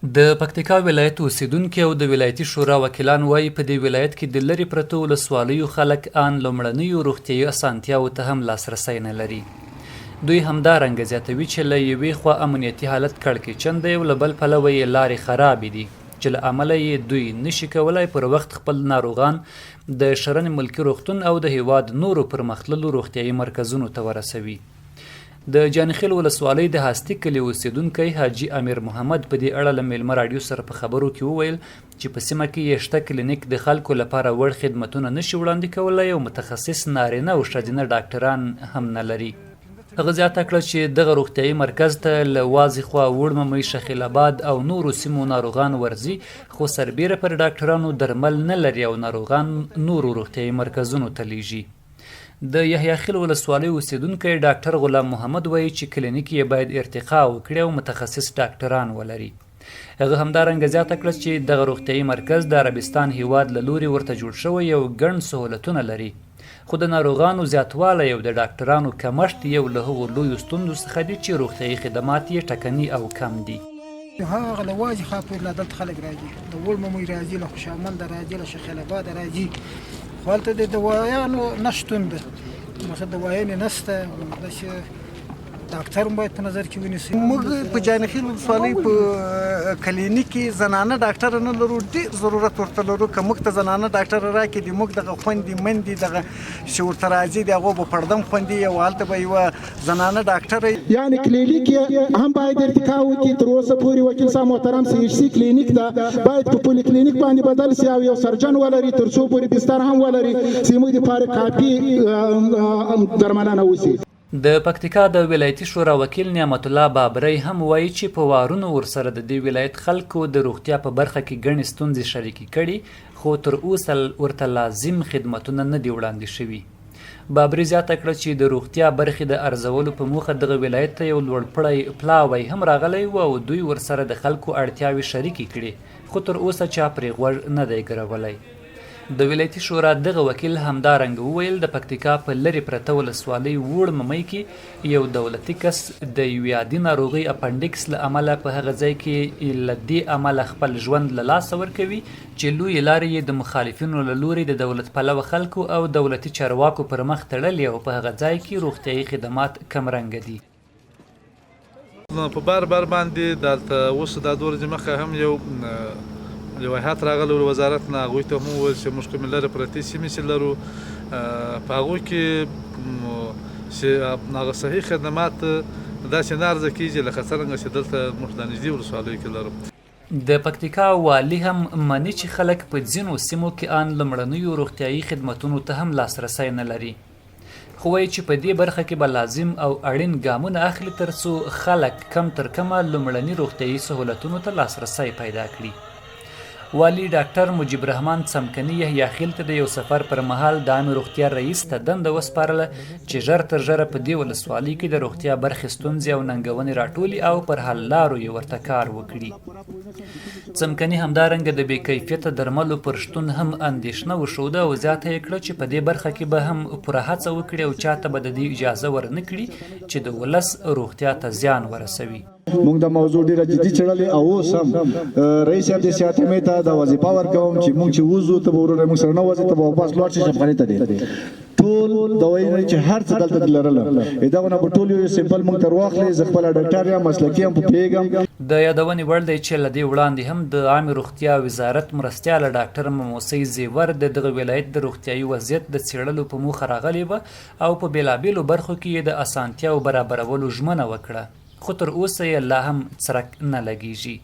د پکتیکا ولایت اوسیدونکي او د ولایتي شورا وکیلان وایي په دې ولایت کې د لرې پرتو ولسوالیو خلک ان لومړنیو روغتیایي اسانتیاوو ته هم لاسرسی نه لري. دوی همدارنګه زیاتوي چې له یوې خوا امنیتي حالت کړکېچن دی او له بل پلوه یې لارې خرابې دي چې له امله یې دوی نشي کولی پر وخت خپل ناروغان د شرن ملکي روغتون او د هیواد نورو پرمختللو روغتیایي مرکزونو ته ورسوي. د جانخیل ولسوالۍ د هاستي کلي اوسیدونکی حاجي امیر محمد په دې اړه له میلمه راډیو سره په خبرو کې وویل چې په سیمه کې یې شته کلینیک د خلکو لپاره وړ خدمتونه نشي وړاندې کولی او متخصص نارینه او ښځینه ډاکټران هم نه لري. هغه زیاته کړه چې دغه روغتیایي مرکز ته له واځې خوا وړممۍ شخیل آباد او نورو سیمو ناروغان ورځي خو سربیره پر ډاکټرانو درمل نه لري او ناروغان نورو روغتیایي مرکزونو ته لیږي. د یحیی خیل ولسوالۍ اوسیدونکی ډاکټر غلام محمد وایي چې کلینیک یې باید ارتقا وکړي او متخصص ډاکټران ولري. هغه همدارنګه زیاته کړه چې دغه روغتیایي مرکز د عربستان هیواد له لوري ورته جوړ شوی او ګڼ سهولتونه لري خو د ناروغانو زیاتوالی او د ډاکټرانو کمښت یو له هغو لویو ستونزو څخه دي چې روغتیایي خدمات یې ټکني او کم دي. هغه له واځي خوا پورې لا دلته خلک راځي، د وړممۍ راځي، له خوشامنده راځي، له شخیل آباده راځي خو هلته د دوایانو نه شتون ده، مثلا دوایانې نشته، داسې ډاکټر هم باید په نظر کې ونیسي. موږ په جانخیل ولسوالۍ په کلینیک کې زنانه ډاکټره نه لرو، ډېر ضرورت ورته لرو. که موږ ته زنانه ډاکټره راکړي د موږ دغه خویندې مندې دغه چې ورته راځي د هغو به پردم خوندي او هلته به یوه زنانه ډاکټره یعنې کلینیک هم باید ارتقا وکړي. تر اوسه پورې وکیل صاحب محترم CHC کلینیک ته باید په پولي کلینیک باندې بدل شي او یو سرجن ولري تر څو پورې بستر هم ولري چې موږ دپاره کافي درملنه وشي. د پکتیکا د ولایتي شورا وکیل نعمت الله بابری هم وایي چې په وارونو ورسره د دې ولایت خلکو د روغتیا په برخه کې ګڼې ستونزې شریکې کړي خو تر اوسه ورته لازم خدمتونه نه دي وړاندې شوي. بابری زیاته کړه چې د روغتیا برخې د ارزولو په موخه دغه ولایت ته یو لوړپړی پلاوی هم راغلی و او دوی ورسره د خلکو اړتیاوې شریکې کړي خو تر اوسه چا پرې غوږ نه دی ګرولی. د ولایتي شورا دغه وکیل همدارنګه وویل د پکتیکا په لرې پرته ولسوالۍ وړممۍ کې یو دولتي کس د یوې عادي ناروغۍ اپنډکس له امله په هغه ځای کې له دې امله خپل ژوند له لاسه ورکوي چې لویې لارې یې د مخالفینو له لوري د دولت پلوه خلکو او دولتي چارواکو پر مخ تړلي او په هغه ځای کې روغتیایي خدمات کمرنګه دي. په بار باندې دلته اوس دا دوه ورځې مخکې هم یو هیات راغلی وزارت نه، هغوی ته هم وویل چې موږ کومې لرې پرتې سیمې چې لرو په هغوی کې چې هغه صحیح خدمات داسې نه عرضه کېږي لکه څرنګه چې دلته موږ د نږدې ولسوالیو کې لرو. د پکتیکا والي هم مني چې خلک په ځینو سیمو کې ان لومړنیو روغتیایي خدمتونو ته هم لاسرسی نه لري خو وایي چې په دې برخه کې به لازم او اړین ګامونه اخلي تر څو خلک کم تر کمه لومړني روغتیایي سهولتونو ته لاسرسی پیدا کړي. والي ډاکټر مجيب رحمان څمکني یحیی خیل ته د یو سفر پر مهال د عامې روغتیا رئیس ته دنده وسپارله چې ژر تر ژره په دې ولسوالۍ کې د روغتیا برخې ستونزې او ننګونې راټولي او پر حل لارو یې ورته کار وکړي. څمکني همدارنګه د بې کیفیته درملو پر شتون هم اندېښنه وښوده او زیاته یې کړه چې په دې برخه کې به هم پوره هڅه وکړي او چاته به د دې اجازه ورنه کړي چې د ولس روغتیا ته زیان ورسوي. موږ د موضوع ډیره جدي چړلې او اوس هم رئیس صاحب د سیاحت ته د وظیفه ورکوم چې موږ چې وځو ته به ورونه موږ سره نه وځي ته به واپس لاړ شي افغاني ته دی ټول دوايي چې هر څه دلته لرله دغه نه په ټول یو سیمپل موږ تر واخلې زه خپل ډاکټر یم مسلکي هم پوهېږم. د یادونې وړ دی چې له دې وړاندې هم د عامې روغتیا وزارت مرستیاله ډاکټر مموسی زیور د دغه ولایت د روغتیایي وضعیت د څېړلو په موخه راغلی وه او په بېلابېلو برخو کې یې د اسانتیاو برابرولو ژمنه وکړه خو تر اوسه یې لا هم څرک نه لګیږي.